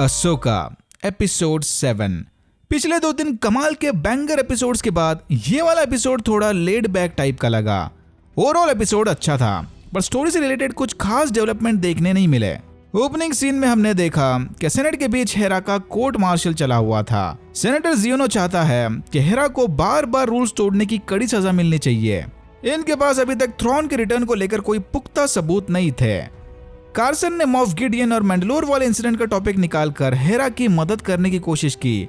Ashoka episode 7। पिछले 2 दिन कमाल के बैंगर एपिसोड्स के बाद ये वाला एपिसोड थोड़ा लेड बैक टाइप का लगा। ओवरऑल एपिसोड अच्छा था पर स्टोरी से रिलेटेड कुछ खास डेवलपमेंट देखने नहीं मिले। ओपनिंग सीन में हमने देखा कि सेनेट के बीच हेरा का कोर्ट मार्शल चला हुआ था। सेनेटर जियोनो चाहता है कि हेरा को बार बार रूल्स तोड़ने की कड़ी सजा मिलनी चाहिए। इनके पास अभी तक थ्रोन के रिटर्न को लेकर कोई पुख्ता सबूत नहीं थे। कार्सन ने मॉफ गिडियन और मैंडलोर वाले इंसिडेंट का टॉपिक निकालकर हेरा की मदद करने की कोशिश की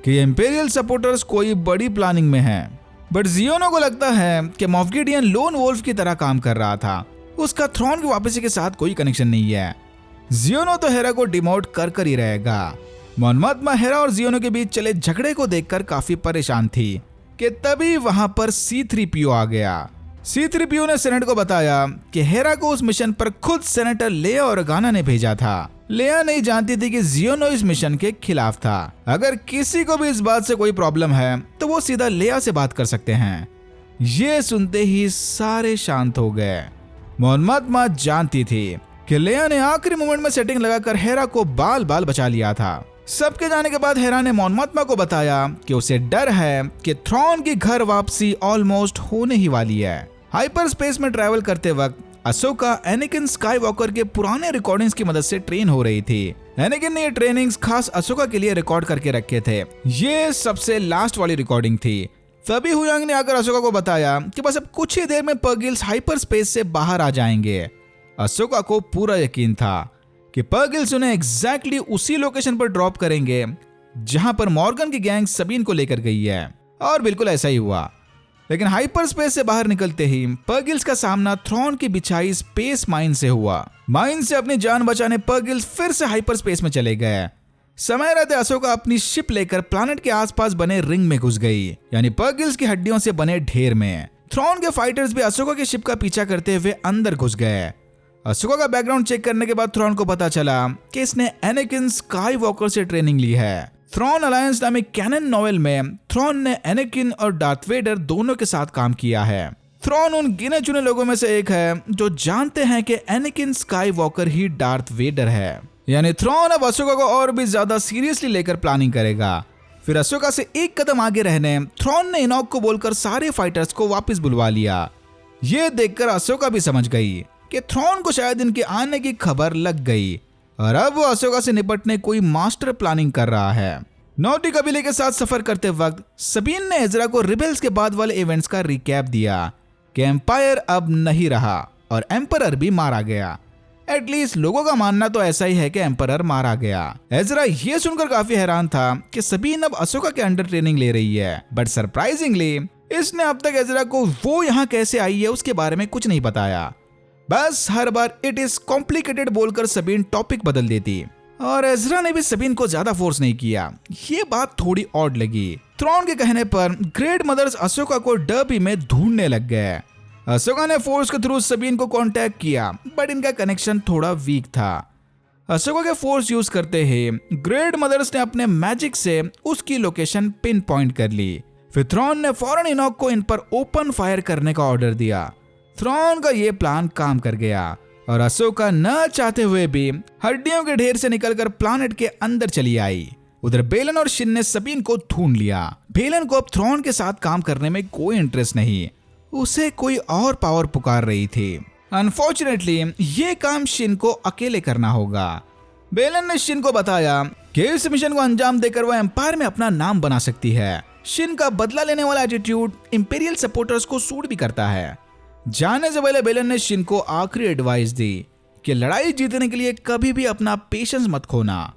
कि इंपीरियल सपोर्टर्स कोई बड़ी प्लानिंग में हैं। बट जियोनो को लगता है कि मॉफ गिडियन लोन वोल्फ की तरह काम कर रहा था, उसका थ्रोन की वापसी के साथ कोई कनेक्शन नहीं है। जियोनो तो हेरा को डिमोट कर ही रहेगा। मॉन मोथमा हेरा और जियोनो के बीच चले झगड़े को देखकर काफी परेशान थी कि तभी वहां पर C-3PO आ गया। C-3PO ने सेनेट को बताया कि हेरा को उस मिशन पर खुद सेनेटर लेया ऑर्गाना ने भेजा था। लेया नहीं जानती थी कि जियोनो इस मिशन के खिलाफ था। अगर किसी को भी इस बात से कोई प्रॉब्लम है तो वो सीधा लेया से बात कर सकते हैं। ये सुनते ही सारे शांत हो गए। मॉन मोथमा जानती थी कि लेया ने आखिरी मोमेंट में सेटिंग लगाकर हेरा को बाल बाल बचा लिया था। सबके जाने के बाद हेरा ने मॉन मोथमा को बताया कि उसे डर है कि थ्रोन की घर वापसी ऑलमोस्ट होने ही वाली है। हाइपर स्पेस में ट्रैवल करते वक्त अशोका एनाकिन स्काईवॉकर के पुराने रिकॉर्डिंग्स की मदद से ट्रेन हो रही थी। एनाकिन ने ये ट्रेनिंग्स खास अशोका के लिए रिकॉर्ड करके रखे थे। ये सबसे लास्ट वाली रिकॉर्डिंग थी। तभी हुयांग ने आकर अशोका को बताया कि बस अब कुछ ही देर में पर्गिल्स हाइपर स्पेस से बाहर आ जाएंगे। अशोका को पूरा यकीन था कि पर्गिल्स उन्हें एग्जैक्टली उसी लोकेशन पर ड्रॉप करेंगे जहां पर मॉर्गन की गैंग सबीन को लेकर गई है, और बिल्कुल ऐसा ही हुआ। लेकिन हाइपर स्पेस से बाहर निकलते ही पर्गिल्स का सामना थ्रोन की बिछाई स्पेस माइन से हुआ। माइन से अपनी जान बचाने पर्गिल्स फिर से हाइपर स्पेस में चले गए। समय रहते अशोका अपनी शिप लेकर प्लैनेट के आसपास बने रिंग में घुस गई, यानी पर्गिल्स की हड्डियों से बने ढेर में। थ्रोन के फाइटर्स भी अशोका की शिप का पीछा करते हुए अंदर घुस गए। अशोका का बैकग्राउंड चेक करने के बाद थ्रोन को पता चला कि इसने एनाकिन स्काईवॉकर से ट्रेनिंग ली है। थ्रोन अलायंस नामक कैनन नॉवेल में थ्रोन ने एनाकिन और डार्थ वेडर दोनों के साथ काम किया है। थ्रोन उन गिने चुने लोगों में से एक है जो जानते हैं कि एनाकिन स्काईवॉकर ही डार्थ वेडर है। यानी थ्रोन अब अशोका को और भी ज्यादा सीरियसली लेकर प्लानिंग करेगा। फिर अशोका से एक कदम आगे रहने थ्रोन ने इनॉक को बोलकर सारे फाइटर्स को वापस बुलवा लिया। ये देखकर अशोका भी समझ गई कि थ्रोन को शायद इनके आने की खबर लग गई और अब वो अशोका से निपटने कोई मास्टर प्लानिंग कर रहा है। नौटी कबीले के साथ सफर करते वक्त सबीन ने एजरा को रिबेल्स के बाद वाले इवेंट्स का रिकैप दिया कि एम्पायर अब नहीं रहा और एम्परर भी मारा गया। एटलीस्ट लोगों का मानना तो ऐसा ही है कि एम्परर मारा गया। एजरा ये सुनकर काफी हैरान था कि सबीन अब अशोका के अंडर ट्रेनिंग ले रही है, बट सरप्राइजिंगली इसने अब तक एजरा को वो यहाँ कैसे आई है उसके बारे में कुछ नहीं बताया। बस हर बार इट इज कॉम्प्लिकेटेड बोलकर सबीन टॉपिक बदल देती और एजरा ने भी सबीन को ज्यादा फोर्स नहीं किया। ये बात थोड़ी ऑड लगी। थ्रोन के कहने पर ग्रेट मदर्स अशोका को डर्बी में ढूंढने लग गए। अशोका ने फोर्स के थ्रू सबीन को कांटेक्ट किया, बट इनका कनेक्शन थोड़ा वीक था। अशोका के फोर्स यूज करते ही ग्रेट मदर्स ने अपने मैजिक से उसकी लोकेशन पिन पॉइंट कर ली। फिर थ्रोन ने फौरन इनॉक को इन पर ओपन फायर करने का ऑर्डर दिया। थ्रोन का ये प्लान काम कर गया और अशोका न चाहते हुए भी हड्डियों के ढेर से निकलकर प्लैनेट के अंदर चली आई। उधर बेलन और शिन ने सबीन को ढूंढ लिया। बेलन को अब थ्रोन के साथ काम करने में कोई इंटरेस्ट नहीं, उसे कोई और पावर पुकार रही थी। अनफॉर्चुनेटली ये काम शिन को अकेले करना होगा। बेलन ने शिन को बताया कि इस मिशन को अंजाम देकर वह एम्पायर में अपना नाम बना सकती है। शिन का बदला लेने वाला एटीट्यूड इंपीरियल सपोर्टर्स को सूट भी करता है। जाने से पहले बेलन ने शिन को आखिरी एडवाइस दी कि लड़ाई जीतने के लिए कभी भी अपना पेशेंस मत खोना।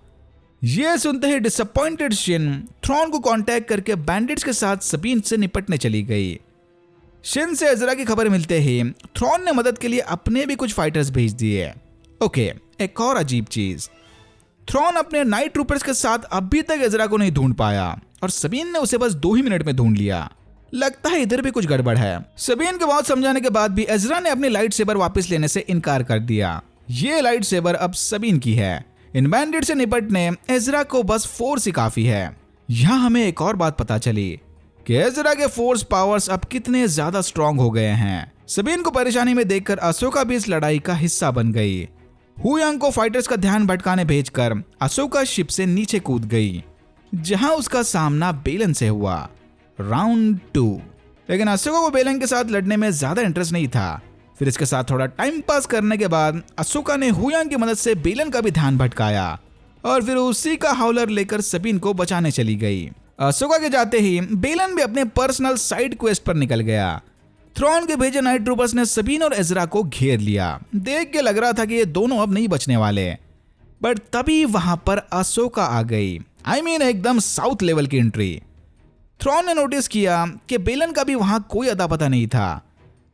यह सुनते ही डिसअपॉइंटेड शिन थ्रोन को कांटेक्ट करके बैंडिट्स के साथ सबीन से निपटने चली गई। शिन से एजरा की खबर मिलते ही थ्रोन ने मदद के लिए अपने भी कुछ फाइटर्स भेज दिए। ओके, एक और अजीब चीज, थ्रोन अपने नाइट ट्रूपर्स के साथ अभी तक एजरा को नहीं ढूंढ पाया और सबीन ने उसे बस 2 ही मिनट में ढूंढ लिया। लगता है इधर भी कुछ गड़बड़ है। सबीन के बहुत समझाने के बाद भी एजरा ने अपनी लाइट सेबर वापस लेने से इनकार कर दिया। ये लाइट सेबर अब सबीन की है। इन बैंडिट से निपटने एजरा को बस फोर्स ही काफी है। यहाँ हमें एक और बात पता चली कि एजरा के फोर्स पावर्स अब कितने ज्यादा स्ट्रॉन्ग हो गए हैं। सबीन को परेशानी में देखकर अशोका भी इस लड़ाई का हिस्सा बन गई। हुयांग को फाइटर्स का ध्यान भटकाने भेजकर अशोका शिप से नीचे कूद गई, जहां उसका सामना बेलन से हुआ। राउंड 2। लेकिन अशोका को बेलन के साथ लड़ने में ज्यादा इंटरेस्ट नहीं था। फिर इसके साथ थोड़ा टाइम पास करने के बाद अशोका ने हुयांग की मदद से बेलन का भी ध्यान भटकाया और फिर उसी का हाउलर लेकर सबीन को बचाने चली गई। अशोका के जाते ही बेलन भी अपने पर्सनल साइड क्वेस्ट पर निकल गया। थ्रॉन के भेजे नाइट ट्रूपर्स ने सबीन और एजरा को घेर लिया। देख के लग रहा था कि ये दोनों अब नहीं बचने वाले, बट तभी वहां पर अशोका आ गई। एकदम साउथ लेवल की एंट्री। थ्रॉन ने नोटिस किया कि बेलन का भी वहां कोई अता पता नहीं था।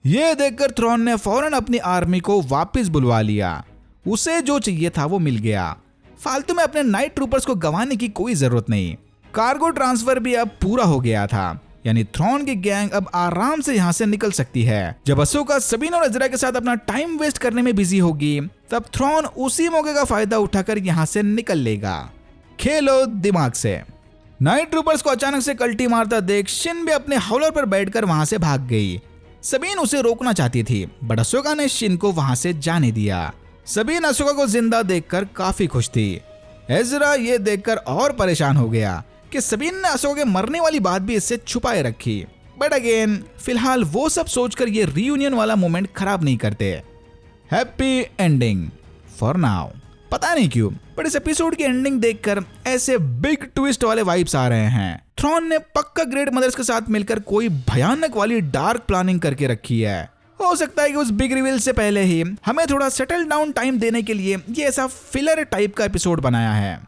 यह देखकर थ्रॉन ने फौरन अपनी आर्मी को वापस बुलवा लिया। उसे जो चाहिए था वो मिल गया। फालतू में अपने नाइट ट्रूपर्स को गंवाने की कोई जरूरत नहीं। कार्गो ट्रांसफर भी अब पूरा हो गया था, यानी थ्रॉन की गैंग अब आराम से यहाँ से निकल सकती है। जब अशोका सबीन और एजरा के साथ अपना टाइम वेस्ट करने में बिजी होगी, तब थ्रॉन उसी मौके का फायदा उठाकर यहाँ से निकल लेगा। खेलो दिमाग से। नाइट ट्रूपर्स को अचानक से कल्टी मारता देख शिन भी अपने हाउलर पर बैठकर वहां से भाग गई। सबीन उसे रोकना चाहती थी, बट अशोका ने शिन को वहां से जाने दिया। सबीन अशोका को जिंदा देखकर काफी खुश थी। एजरा ये देखकर और परेशान हो गया कि सबीन ने अशोका के मरने वाली बात भी इससे छुपाए रखी। बट अगेन फिलहाल वो सब सोचकर ये रीयूनियन वाला मोमेंट खराब नहीं करते। Happy ending for now. पता नहीं क्यों, पर इस एपिसोड की एंडिंग देखकर ऐसे बिग ट्विस्ट वाले वाइब्स आ रहे हैं। थ्रॉन ने पक्का ग्रेट मदर्स के साथ मिलकर कोई भयानक वाली डार्क प्लानिंग करके रखी है। हो सकता है कि उस बिग रिवील से पहले ही हमें थोड़ा सेटल डाउन टाइम देने के लिए ये ऐसा फिलर टाइप का एपिसोड बनाया है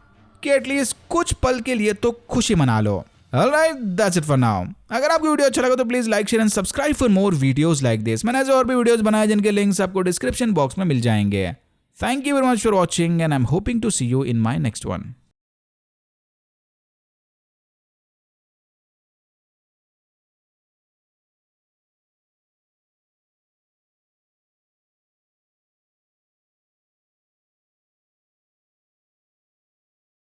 कि एटलीस्ट कुछ पल के लिए तो खुशी मना लो। Alright, that's it for now. अगर आपको वीडियो अच्छा लगा तो please like, share and subscribe for more videos like this. मैंने ऐसे और भी वीडियोस बनाए जिनके लिंक्स आपको डिस्क्रिप्शन बॉक्स में मिल जाएंगे। Thank you very much for watching and I'm hoping to see you in my next one.